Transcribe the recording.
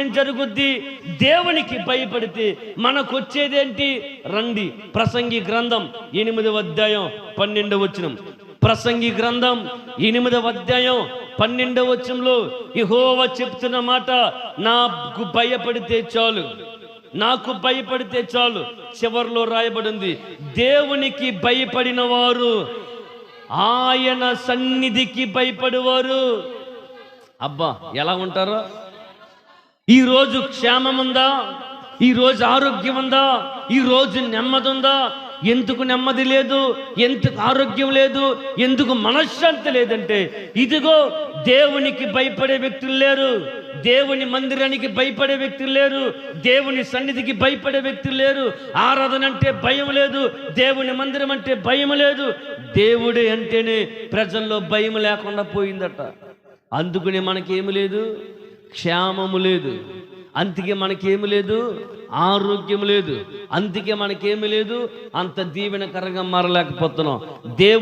మనకేం జరుగుద్ది? దేవునికి భయపడితే మనకొచ్చేదేంటి? రండి, ప్రసంగి గ్రంథం 8వ అధ్యాయం 12వ వచనం. ప్రసంగి గ్రంథం 8వ అధ్యాయం 12వ వచనంలో యెహోవా చెప్తున్న మాట, నాకు భయపడితే చాలు, నాకు భయపడితే చాలు. చివర్లో రాయబడింది, దేవునికి భయపడిన వారు ఆయన సన్నిధికి భయపడేవారు. అబ్బా, ఎలా ఉంటారో! ఈరోజు క్షేమం ఉందా? ఈరోజు ఆరోగ్యం ఉందా? ఈరోజు నెమ్మది ఉందా? ఎందుకు నెమ్మది లేదు? ఎందుకు ఆరోగ్యం లేదు? ఎందుకు మనశ్శాంతి లేదంటే, ఇదిగో దేవునికి భయపడే వ్యక్తులు లేరు, దేవుని మందిరానికి భయపడే వ్యక్తులు లేరు, దేవుని సన్నిధికి భయపడే వ్యక్తులు లేరు. ఆరాధన అంటే భయం లేదు, దేవుని మందిరం అంటే భయం లేదు. దేవుడే అంటేనే ప్రజల్లో భయం లేకుండా పోయిందట. అందుకనే మనకేమి లేదు, క్షేమము లేదు. అందుకే మనకేమి లేదు, ఆరోగ్యం లేదు. అందుకే మనకేమి లేదు, అంత దీవెనకరంగా మారలేకపోతున్నాం. దేవుడు